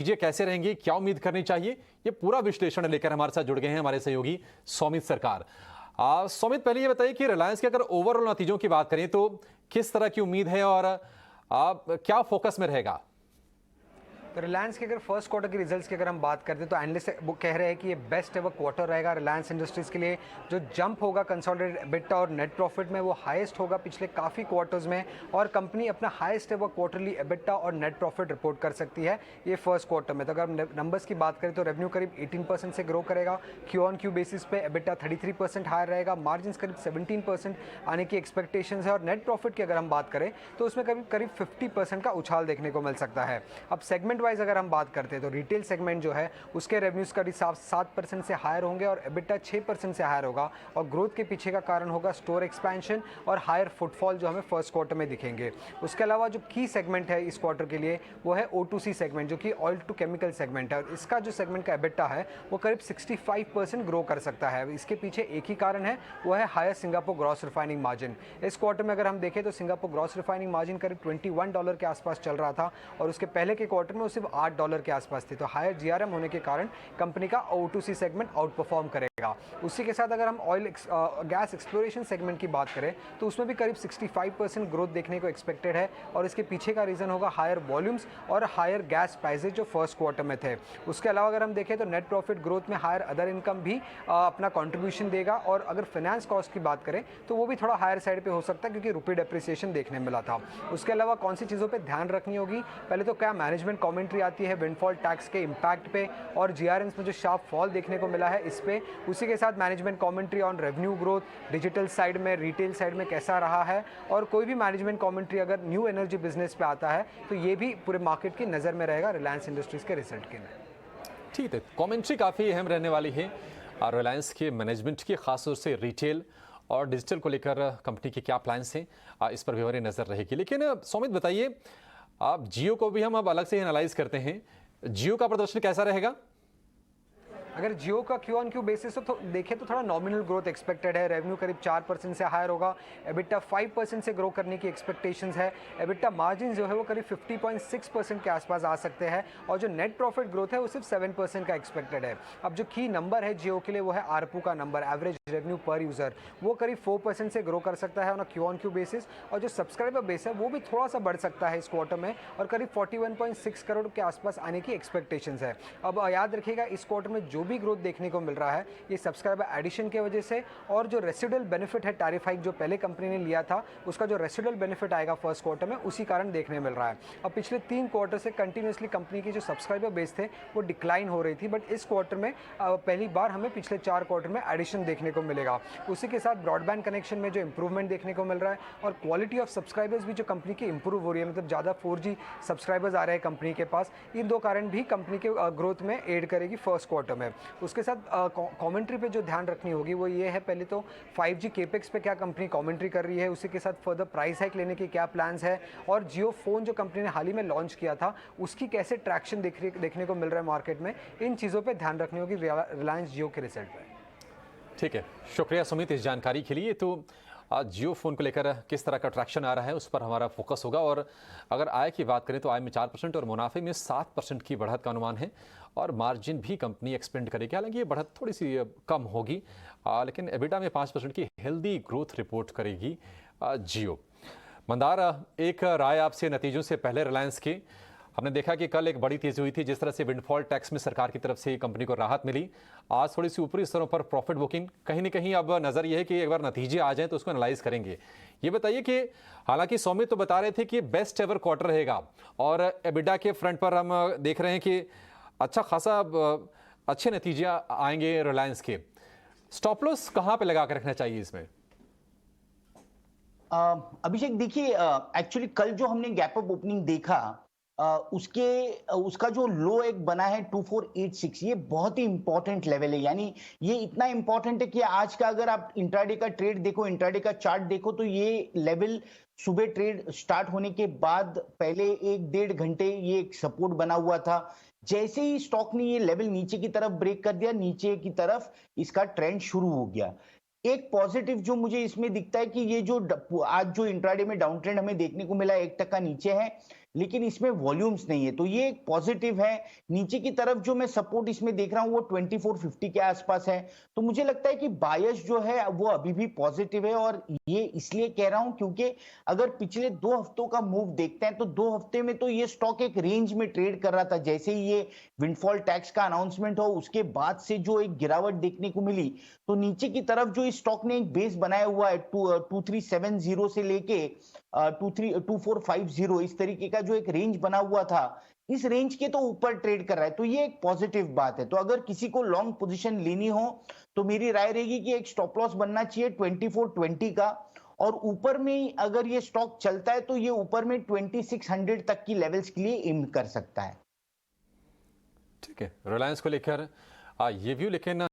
चीजें कैसे रहेंगी, क्या उम्मीद करनी चाहिए, ये पूरा विश्लेषण लेकर हमारे साथ जुड़ गए हैं हमारे सहयोगी सौमित सरकार। सौमित, पहले ये बताइए कि रिलायंस के अगर ओवरऑल नतीजों की बात करें तो किस तरह की उम्मीद है और क्या फोकस में रहेगा? तो रिलायंस के अगर फर्स्ट क्वार्टर के रिजल्ट्स की अगर हम बात करते हैं तो एनालिस्ट वो कह रहे हैं कि ये बेस्ट एवर क्वार्टर रहेगा रिलायंस इंडस्ट्रीज के लिए। जो जंप होगा कंसोलिडेटेड एबिटा और नेट प्रॉफिट में वो हाईएस्ट होगा पिछले काफ़ी क्वार्टर्स में, और कंपनी अपना हाईएस्ट एवर क्वार्टरली एबिटा और नेट प्रॉफिट रिपोर्ट कर सकती है ये फर्स्ट क्वार्टर में। तो अगर हम नंबर्स की बात करें तो रेवेन्यू करीब 18% से ग्रो करेगा, क्यू ऑन क्यू बेसिस पे एबिटा 33% हायर रहेगा, मार्जिन करीब 17% आने की एक्सपेक्टेशंस है, और नेट प्रॉफिट की अगर हम बात करें तो उसमें करीब 50% का उछाल देखने को मिल सकता है। अब सेगमेंट वाइज अगर हम बात करते हैं तो रिटेल सेगमेंट जो है उसके रेवेन्यूज करीब 7% से हायर होंगे और एबिटा 6% से हायर होगा, और ग्रोथ के पीछे का कारण होगा स्टोर एक्सपेंशन और हायर फुटफॉल जो हमें फर्स्ट क्वार्टर में दिखेंगे। उसके अलावा जो की सेगमेंट है इस क्वार्टर के लिए वो है O2C सेगमेंट, जो कि ऑयल टू केमिकल सेगमेंट है, और इसका जो सेगमेंट का एबिटा है वो करीब 65% ग्रो कर सकता है। इसके पीछे एक ही कारण है, वो है higher Singapore gross refining margin. इस क्वार्टर में अगर हम देखें तो सिंगापुर ग्रॉस रिफाइनिंग मार्जिन करीब $21 के आसपास चल रहा था, और उसके पहले के क्वार्टर में वो सिर्फ $8 के आसपास थी। तो हायर जीआरएम होने के कारण कंपनी का O2C सेगमेंट आउट परफॉर्म करेगा। उसी के साथ अगर हम ऑयल गैस एक्सप्लोरेशन सेगमेंट की बात करें तो उसमें भी करीब 65% ग्रोथ देखने को एक्सपेक्टेड है, और इसके पीछे का रीजन होगा हायर वॉल्यूम्स और हायर गैस प्राइसेज जो फर्स्ट क्वार्टर में थे। उसके अलावा अगर हम देखें तो नेट प्रॉफिट ग्रोथ में हायर अदर इनकम भी अपना कॉन्ट्रीब्यूशन देगा, और अगर फाइनेंस कॉस्ट की बात करें तो वो भी थोड़ा हायर साइड पे हो सकता है क्योंकि रुपये डेप्रिसिएशन देखने मिला था। उसके अलावा कौन सी चीज़ों पर ध्यान रखनी होगी, पहले तो क्या मैनेजमेंट कॉमेंट्री आती है विंडफॉल टैक्स के इम्पैक्ट पे और जीआरएम्स में जो शार्प फॉल देखने को मिला है इस पे। उसी के साथ management commentary on revenue growth, digital side में, रिटेल साइड में कैसा रहा है, और कोई भी मैनेजमेंट कमेंट्री अगर न्यू एनर्जी बिजनेस पे आता है तो ये भी पूरे मार्केट की नज़र में रहेगा रिलायंस इंडस्ट्रीज के रिजल्ट के लिए। ठीक है, कमेंट्री काफ़ी अहम रहने वाली है और रिलायंस के मैनेजमेंट की खासतौर से रिटेल और डिजिटल को लेकर कंपनी के क्या प्लान्स हैं, इस पर भी हमारी नज़र रहेगी। लेकिन सौमित बताइए, आप जियो को भी हम अब अलग से एनालाइज करते हैं, जियो का प्रदर्शन कैसा रहेगा? अगर जियो का क्यू ऑन क्यू बेसिस तो देखें तो थोड़ा नॉमिनल ग्रोथ एक्सपेक्टेड है। रेवेन्यू करीब 4% से हायर होगा, एबिटा 5% से ग्रो करने की एक्सपेक्टेशंस है। एबिटा मार्जिन जो है वो करीब 50.6% के आसपास आ सकते हैं, और जो नेट प्रॉफिट ग्रोथ है वो सिर्फ 7% का एक्सपेक्टेड है। अब जो की नंबर है जियो के लिए वो है आरपू का नंबर, एवरेज रेवेन्यू पर यूज़र, वो करीब 4% से ग्रो कर सकता है on Q on Q basis, और जो सब्सक्राइबर बेस है वो भी थोड़ा सा बढ़ सकता है इस क्वार्टर में, और करीब 41.6 करोड़ के आसपास आने की एक्सपेक्टेशंस है। अब याद रखिएगा इस क्वार्टर में जो भी ग्रोथ देखने को मिल रहा है ये सब्सक्राइबर एडिशन की वजह से, और जो रेसिडुअल बेनिफिट है टैरिफ हाइक जो पहले कंपनी ने लिया था उसका जो रेसिडुअल बेनिफिट आएगा फर्स्ट क्वार्टर में उसी कारण देखने मिल रहा है। अब पिछले 3 क्वार्टर से कंटिन्यूसली कंपनी की जो सब्सक्राइबर बेस थे वो डिक्लाइन हो रही थी, बट इस क्वार्टर में पहली बार हमें पिछले 4 क्वार्टर में एडिशन देखने को मिलेगा। उसी के साथ ब्रॉडबैंड कनेक्शन में जो इंप्रूवमेंट देखने को मिल रहा है, और क्वालिटी ऑफ सब्सक्राइबर्स भी जो कंपनी की इंप्रूव हो रही है, मतलब ज़्यादा 4G सब्सक्राइबर्स आ रहे हैं कंपनी के पास, इन 2 कारण भी कंपनी के ग्रोथ में एड करेगी फर्स्ट क्वार्टर में। उसके साथ कमेंट्री पे जो ध्यान रखनी होगी वो ये है, पहले तो 5G केपेक्स पे क्या कंपनी कमेंट्री कर रही है, उसी के साथ फर्दर प्राइस हाइक लेने के क्या प्लान्स है, और जियो फोन जो कंपनी ने हाल ही में लॉन्च किया था उसकी कैसे ट्रैक्शन देखने को मिल रहा है मार्केट में, इन चीज़ों पे ध्यान रखनी होगी रिलायंस जियो के रिजल्ट पे। ठीक है, शुक्रिया सुमित इस जानकारी के लिए। तो आज जियो फोन को लेकर किस तरह का ट्रैक्शन आ रहा है उस पर हमारा फोकस होगा, और अगर आय की बात करें तो आय में 4% और मुनाफे में 7% की बढ़त का अनुमान है, और मार्जिन भी कंपनी एक्सपेंड करेगी, हालांकि ये बढ़त थोड़ी सी कम होगी, लेकिन एबिटा में 5% की हेल्दी ग्रोथ रिपोर्ट करेगी जियो। मंदार, एक राय आपसे नतीजों से पहले रिलायंस की, हमने देखा कि कल एक बड़ी तेजी हुई थी, जिस तरह से विंडफॉल टैक्स में सरकार की तरफ से कंपनी को राहत मिली। आज थोड़ी सी ऊपरी स्तरों पर प्रॉफिट बुकिंग, कहीं ना कहीं अब नजर ये है कि एक बार नतीजे आ जाएं तो उसको एनालाइज करेंगे। ये बताइए कि हालांकि सौमित तो बता रहे थे कि बेस्ट एवर क्वार्टर रहेगा, और एबिटा के फ्रंट पर हम देख रहे हैं कि अच्छा खासा अच्छे नतीजे आएंगे रिलायंस के। स्टॉप लॉस कहाँ पे लगा कर रखना चाहिए इसमें? अभिषेक देखिए, एक्चुअली कल जो हमने गैप अप ओपनिंग देखा, उसका जो लो एक बना है 2486, ये बहुत ही इंपॉर्टेंट लेवल है। यानी ये इतना इंपॉर्टेंट है कि आज का अगर आप इंट्राडे का ट्रेड देखो, इंट्राडे का चार्ट देखो, तो ये लेवल सुबह ट्रेड स्टार्ट होने के बाद पहले 1-1.5 घंटे ये एक सपोर्ट बना हुआ था। जैसे ही स्टॉक ने ये लेवल नीचे की तरफ ब्रेक कर दिया, नीचे की तरफ इसका ट्रेंड शुरू हो गया। एक पॉजिटिव जो मुझे इसमें दिखता है कि ये जो आज जो इंट्राडे में डाउन ट्रेंड हमें देखने को मिला 1% नीचे है, लेकिन इसमें वॉल्यूम्स नहीं है, तो ये एक पॉजिटिव है। नीचे की तरफ जो मैं सपोर्ट इसमें देख रहा हूं वो 2450 के आसपास है, तो मुझे लगता है कि बायस जो है वो अभी भी पॉजिटिव है। और ये इसलिए कह रहा हूं क्योंकि अगर पिछले 2 हफ्तों का मूव देखते हैं तो 2 हफ्ते में तो ये स्टॉक एक रेंज में ट्रेड कर रहा था। जैसे ही ये विंडफॉल टैक्स का अनाउंसमेंट हो उसके बाद से जो एक गिरावट देखने को मिली, तो नीचे की तरफ जो इस स्टॉक ने एक बेस बनाया हुआ है 2370 से लेके 2450, इस तरीके का जो एक रेंज बना हुआ था, इस रेंज के तो ऊपर ट्रेड कर रहा है, तो ये एक पॉजिटिव बात है। तो अगर किसी को लॉन्ग पोजीशन लेनी हो तो मेरी राय रहेगी कि एक स्टॉप लॉस बनना चाहिए 2420 का, और ऊपर में अगर ये स्टॉक चलता है तो ये ऊपर में 2600 तक की लेवल्स के लिए एम कर सकता है। ठीक है, रिलायंस को लेकर ये व्यू, लेकिन